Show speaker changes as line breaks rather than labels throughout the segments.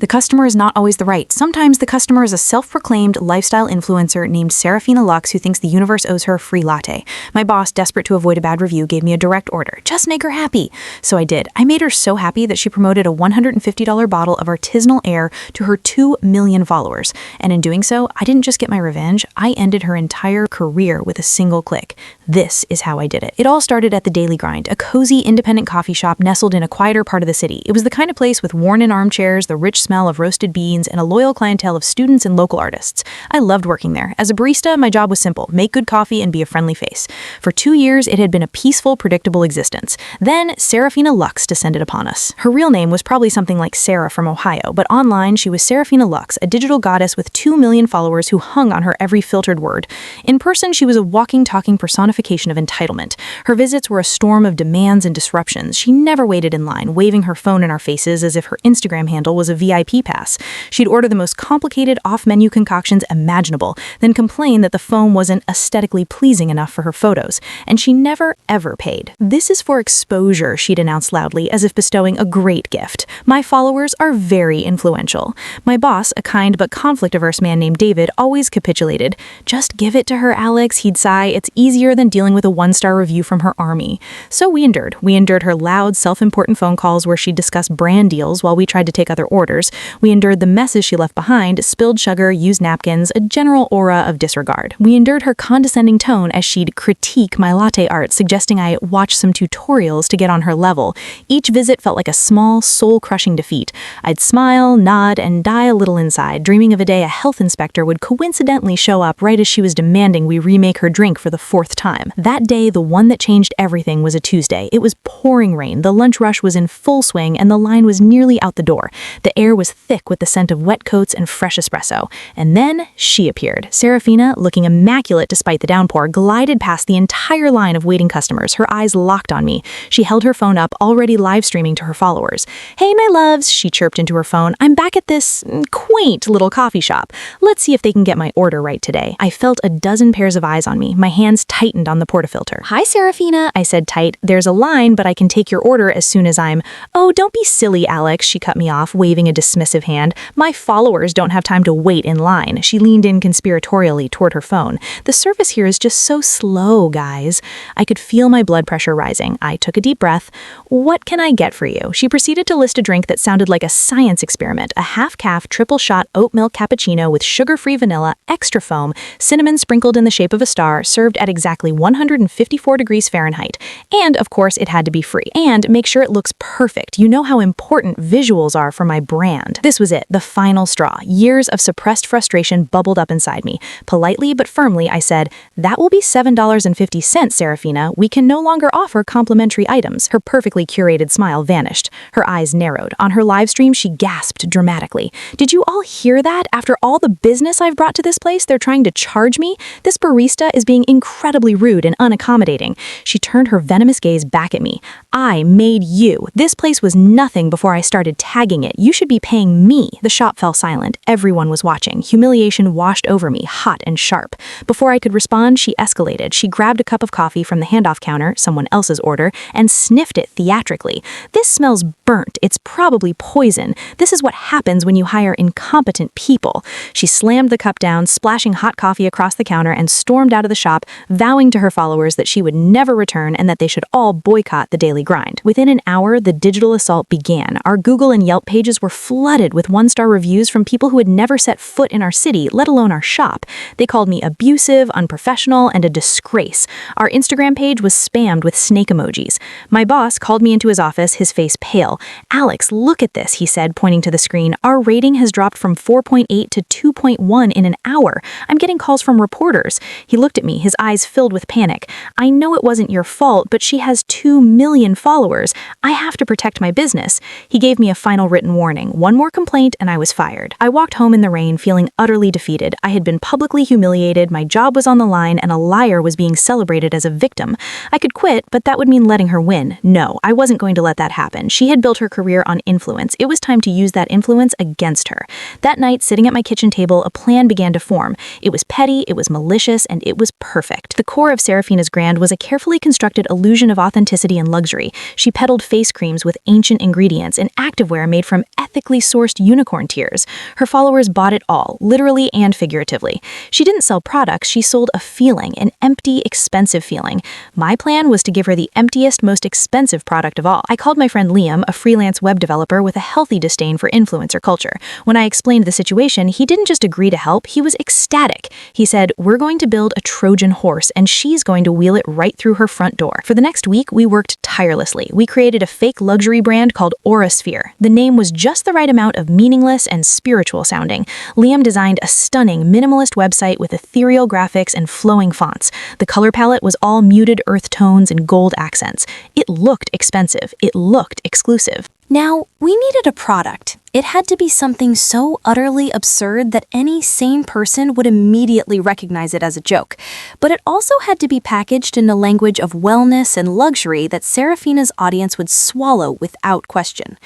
The customer is not always the right. Sometimes the customer is a self-proclaimed lifestyle influencer named Serafina Lux who thinks the universe owes her a free latte. My boss, desperate to avoid a bad review, gave me a direct order. Just make her happy. So I did. I made her so happy that she promoted a $150 bottle of artisanal air to her 2 million followers. And in doing so, I didn't just get my revenge, I ended her entire career with a single click. This is how I did it. It all started at the Daily Grind, a cozy independent coffee shop nestled in a quieter part of the city. It was the kind of place with worn-in armchairs, the rich smell of roasted beans, and a loyal clientele of students and local artists. I loved working there. As a barista, my job was simple: make good coffee and be a friendly face. For 2 years, it had been a peaceful, predictable existence. Then, Serafina Lux descended upon us. Her real name was probably something like Sarah from Ohio, but online she was Serafina Lux, a digital goddess with 2 million followers who hung on her every filtered word. In person, she was a walking, talking personification of entitlement. Her visits were a storm of demands and disruptions. She never waited in line, waving her phone in our faces as if her Instagram handle was a VIP pass. She'd order the most complicated off-menu concoctions imaginable, then complain that the foam wasn't aesthetically pleasing enough for her photos. And she never, ever paid. "This is for exposure," she'd announce loudly, as if bestowing a great gift. "My followers are very influential." My boss, a kind but conflict-averse man named David, always capitulated. "Just give it to her, Alex," he'd sigh. "It's easier than dealing with a 1-star review from her army." So we endured. We endured her loud, self-important phone calls where she'd discuss brand deals while we tried to take other orders. We endured the messes she left behind: spilled sugar, used napkins, a general aura of disregard. We endured her condescending tone as she'd critique my latte art, suggesting I watch some tutorials to get on her level. Each visit felt like a small, soul-crushing defeat. I'd smile, nod, and die a little inside, dreaming of a day a health inspector would coincidentally show up right as she was demanding we remake her drink for the 4th time. That day, the one that changed everything, was a Tuesday. It was pouring rain, the lunch rush was in full swing, and the line was nearly out the door. The air was thick with the scent of wet coats and fresh espresso. And then she appeared. Serafina, looking immaculate despite the downpour, glided past the entire line of waiting customers, her eyes locked on me. She held her phone up, already live streaming to her followers. "Hey, my loves," she chirped into her phone. "I'm back at this quaint little coffee shop. Let's see if they can get my order right today." I felt a dozen pairs of eyes on me. My hands tightened on the portafilter. "Hi, Serafina," I said tight. "There's a line, but I can take your order as soon as I'm—" "Oh, don't be silly, Alex," she cut me off, waving a dismissive hand. "My followers don't have time to wait in line." She leaned in conspiratorially toward her phone. "The service here is just so slow, guys." I could feel my blood pressure rising. I took a deep breath. "What can I get for you?" She proceeded to list a drink that sounded like a science experiment: a half-calf, triple-shot oat milk cappuccino with sugar-free vanilla, extra foam, cinnamon sprinkled in the shape of a star, served at exactly 154 degrees Fahrenheit. And, of course, it had to be free. And make sure it looks perfect. You know how important visuals are for my brand. This was it, the final straw. Years of suppressed frustration bubbled up inside me. Politely but firmly, I said, "That will be $7.50, Serafina. We can no longer offer complimentary items." Her perfectly curated smile vanished. Her eyes narrowed. On her live stream, she gasped dramatically. "Did you all hear that? After all the business I've brought to this place, they're trying to charge me? This barista is being incredibly rude and unaccommodating." She turned her venomous gaze back at me. "I made you. This place was nothing before I started tagging it. You should be paying me." The shop fell silent. Everyone was watching. Humiliation washed over me, hot and sharp. Before I could respond, she escalated. She grabbed a cup of coffee from the handoff counter, someone else's order, and sniffed it theatrically. "This smells burnt. It's probably poison. This is what happens when you hire incompetent people." She slammed the cup down, splashing hot coffee across the counter, and stormed out of the shop, vowing to her followers that she would never return and that they should all boycott the Daily Grind. Within an hour, the digital assault began. Our Google and Yelp pages were flooded with 1-star reviews from people who had never set foot in our city, let alone our shop. They called me abusive, unprofessional, and a disgrace. Our Instagram page was spammed with snake emojis. My boss called me into his office, his face pale. "Alex, look at this," he said, pointing to the screen. "Our rating has dropped from 4.8 to 2.1 in an hour. I'm getting calls from reporters." He looked at me, his eyes filled with panic. "I know it wasn't your fault, but she has 2 million followers. I have to protect my business." He gave me a final written warning. One more complaint and I was fired. I walked home in the rain, feeling utterly defeated. I had been publicly humiliated, my job was on the line, and a liar was being celebrated as a victim. I could quit, but that would mean letting her win. No, I wasn't going to let that happen. She had built her career on influence. It was time to use that influence against her. That night, sitting at my kitchen table, a plan began to form. It was petty, it was malicious, and it was perfect. The core of Serafina's brand was a carefully constructed illusion of authenticity and luxury. She peddled face creams with ancient ingredients and activewear made from ethically ethically sourced unicorn tears. Her followers bought it all, literally and figuratively. She didn't sell products, she sold a feeling, an empty, expensive feeling. My plan was to give her the emptiest, most expensive product of all. I called my friend Liam, a freelance web developer with a healthy disdain for influencer culture. When I explained the situation, he didn't just agree to help, he was ecstatic. He said, "We're going to build a Trojan horse, and she's going to wheel it right through her front door." For the next week, we worked tirelessly. We created a fake luxury brand called Aurasphere. The name was just the right amount of meaningless and spiritual sounding. Liam designed a stunning, minimalist website with ethereal graphics and flowing fonts. The color palette was all muted earth tones and gold accents. It looked expensive. It looked exclusive.
Now, we needed a product. It had to be something so utterly absurd that any sane person would immediately recognize it as a joke. But it also had to be packaged in a language of wellness and luxury that Serafina's audience would swallow without question.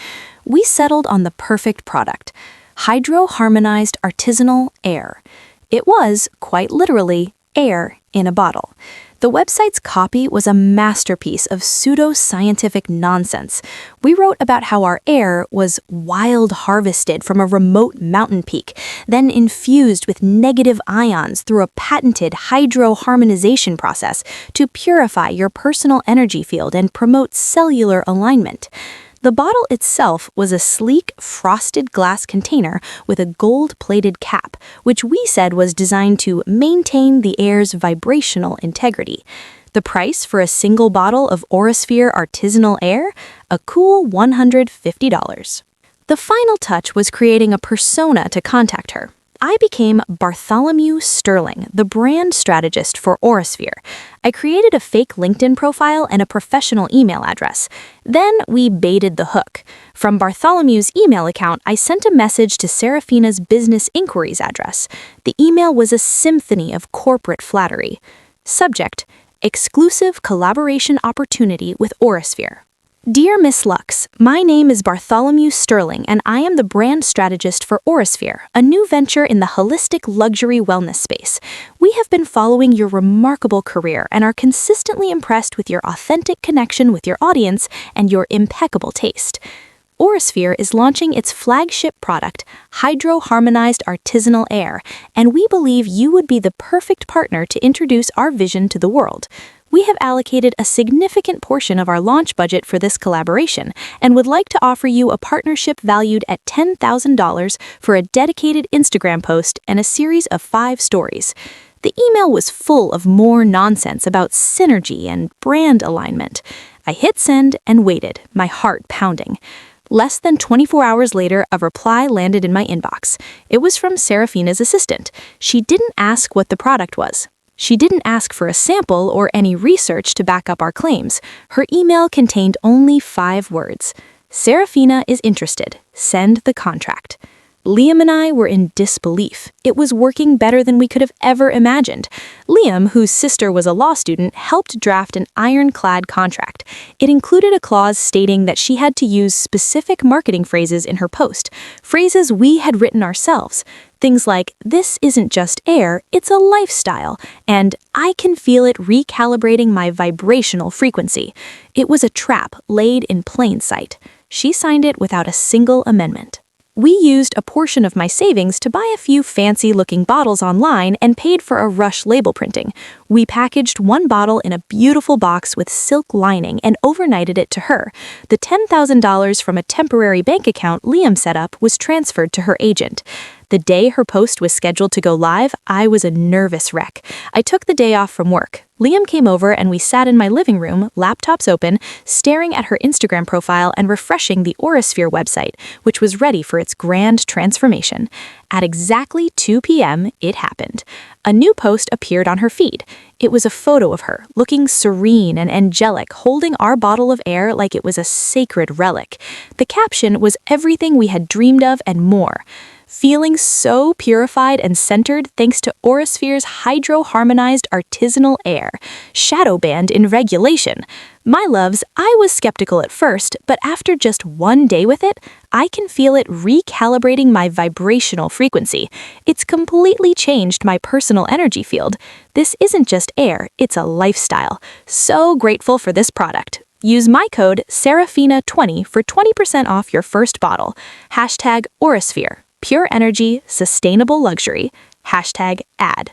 We settled on the perfect product: hydro-harmonized artisanal air. It was, quite literally, air in a bottle. The website's copy was a masterpiece of pseudo-scientific nonsense. We wrote about how our air was wild harvested from a remote mountain peak, then infused with negative ions through a patented hydro-harmonization process to purify your personal energy field and promote cellular alignment. The bottle itself was a sleek, frosted glass container with a gold-plated cap, which we said was designed to maintain the air's vibrational integrity. The price for a single bottle of Aurasphere artisanal air? A cool $150. The final touch was creating a persona to contact her. I became Bartholomew Sterling, the brand strategist for Aurasphere. I created a fake LinkedIn profile and a professional email address. Then we baited the hook. From Bartholomew's email account, I sent a message to Serafina's business inquiries address. The email was a symphony of corporate flattery. Subject: exclusive collaboration opportunity with Aurasphere. Dear Miss Lux, my name is Bartholomew Sterling, and I am the brand strategist for Aurasphere, a new venture in the holistic luxury wellness space. We have been following your remarkable career and are consistently impressed with your authentic connection with your audience and your impeccable taste. Aurasphere is launching its flagship product, hydro-harmonized artisanal air, and we believe you would be the perfect partner to introduce our vision to the world. We have allocated a significant portion of our launch budget for this collaboration and would like to offer you a partnership valued at $10,000 for a dedicated Instagram post and a series of 5 stories. The email was full of more nonsense about synergy and brand alignment. I hit send and waited, my heart pounding. Less than 24 hours later, a reply landed in my inbox. It was from Serafina's assistant. She didn't ask what the product was. She didn't ask for a sample or any research to back up our claims. Her email contained only 5 words. Serafina is interested. Send the contract. Liam and I were in disbelief. It was working better than we could have ever imagined. Liam, whose sister was a law student, helped draft an ironclad contract. It included a clause stating that she had to use specific marketing phrases in her post, phrases we had written ourselves. Things like, "This isn't just air, it's a lifestyle," and "I can feel it recalibrating my vibrational frequency." It was a trap laid in plain sight. She signed it without a single amendment. We used a portion of my savings to buy a few fancy-looking bottles online and paid for a rush label printing. We packaged one bottle in a beautiful box with silk lining and overnighted it to her. The $10,000 from a temporary bank account Liam set up was transferred to her agent. The day her post was scheduled to go live, I was a nervous wreck. I took the day off from work. Liam came over and we sat in my living room, laptops open, staring at her Instagram profile and refreshing the Aurasphere website, which was ready for its grand transformation. At exactly 2 p.m., it happened. A new post appeared on her feed. It was a photo of her, looking serene and angelic, holding our bottle of air like it was a sacred relic. The caption was everything we had dreamed of and more. Feeling so purified and centered thanks to Aurasphere's hydro-harmonized artisanal air. Shadow banned in regulation. My loves, I was skeptical at first, but after just 1 day with it, I can feel it recalibrating my vibrational frequency. It's completely changed my personal energy field. This isn't just air, it's a lifestyle. So grateful for this product. Use my code Serafina20 for 20% off your first bottle. Hashtag Aurasphere, pure energy, sustainable luxury. Hashtag ad.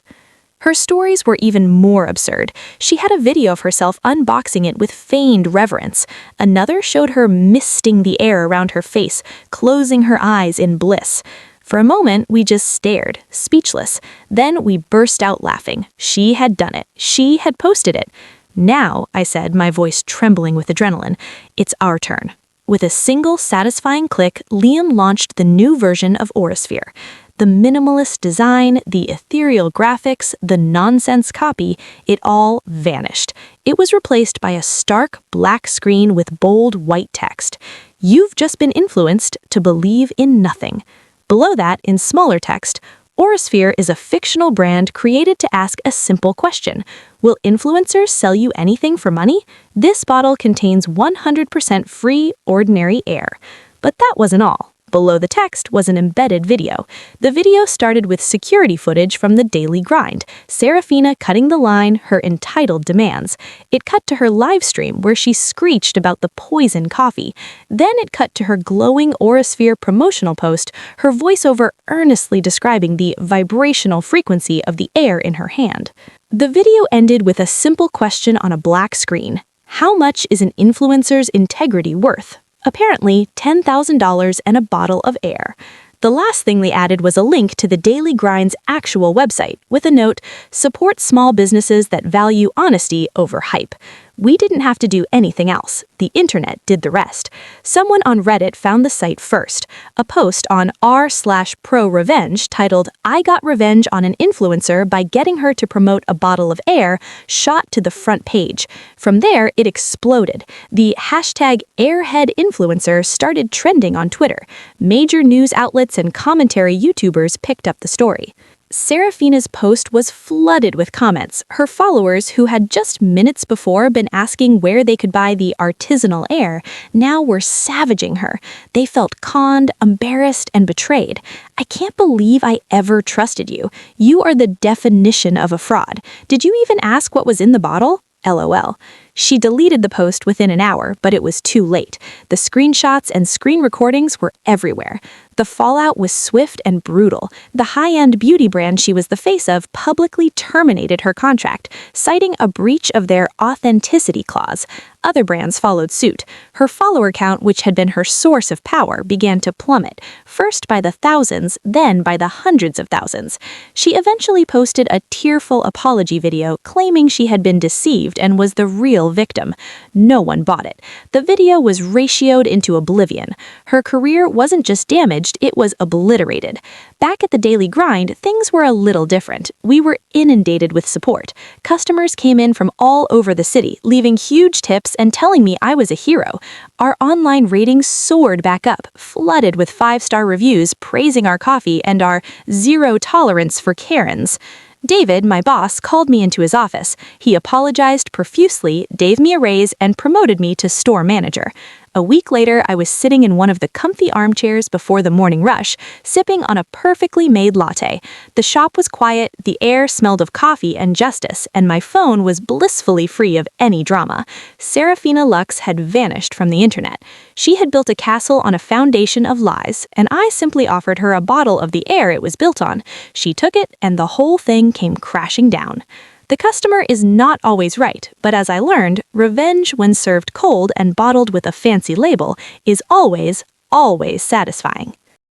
Her stories were even more absurd. She had a video of herself unboxing it with feigned reverence. Another showed her misting the air around her face, closing her eyes in bliss. For a moment, we just stared, speechless. Then we burst out laughing. She had done it. She had posted it. Now, I said, my voice trembling with adrenaline, it's our turn. With a single satisfying click, Liam launched the new version of Aurasphere. The minimalist design, the ethereal graphics, the nonsense copy, it all vanished. It was replaced by a stark black screen with bold white text. You've just been influenced to believe in nothing. Below that, in smaller text, Aurasphere is a fictional brand created to ask a simple question. Will influencers sell you anything for money? This bottle contains 100% free, ordinary air. But that wasn't all. Below the text was an embedded video. The video started with security footage from the daily grind, Serafina cutting the line, her entitled demands. It cut to her live stream where she screeched about the poison coffee. Then it cut to her glowing Aurasphere promotional post, her voiceover earnestly describing the vibrational frequency of the air in her hand. The video ended with a simple question on a black screen. How much is an influencer's integrity worth? Apparently, $10,000 and a bottle of air. The last thing they added was a link to the Daily Grind's actual website, with a note, support small businesses that value honesty over hype. We didn't have to do anything else. The internet did the rest. Someone on Reddit found the site first. A post on r/pro-revenge titled, I got revenge on an influencer by getting her to promote a bottle of air shot to the front page. From there, it exploded. The hashtag #airheadinfluencer started trending on Twitter. Major news outlets and commentary YouTubers picked up the story. Serafina's post was flooded with comments. Her followers, who had just minutes before been asking where they could buy the artisanal air, now were savaging her. They felt conned, embarrassed, and betrayed. I can't believe I ever trusted you. You are the definition of a fraud. Did you even ask what was in the bottle? LOL. She deleted the post within an hour, but it was too late. The screenshots and screen recordings were everywhere. The fallout was swift and brutal. The high-end beauty brand she was the face of publicly terminated her contract, citing a breach of their authenticity clause. Other brands followed suit. Her follower count, which had been her source of power, began to plummet, first by the thousands, then by the hundreds of thousands. She eventually posted a tearful apology video claiming she had been deceived and was the real victim. No one bought it. The video was ratioed into oblivion. Her career wasn't just damaged, it was obliterated. Back at the Daily Grind, things were a little different. We were inundated with support. Customers came in from all over the city, leaving huge tips and telling me I was a hero. Our online ratings soared back up, flooded with 5-star reviews praising our coffee and our zero tolerance for Karens. David, my boss, called me into his office. He apologized profusely, gave me a raise, and promoted me to store manager. A week later, I was sitting in one of the comfy armchairs before the morning rush, sipping on a perfectly made latte. The shop was quiet, the air smelled of coffee and justice, and my phone was blissfully free of any drama. Serafina Lux had vanished from the internet. She had built a castle on a foundation of lies, and I simply offered her a bottle of the air it was built on. She took it, and the whole thing came crashing down. The customer is not always right, but as I learned, revenge when served cold and bottled with a fancy label is always, always satisfying.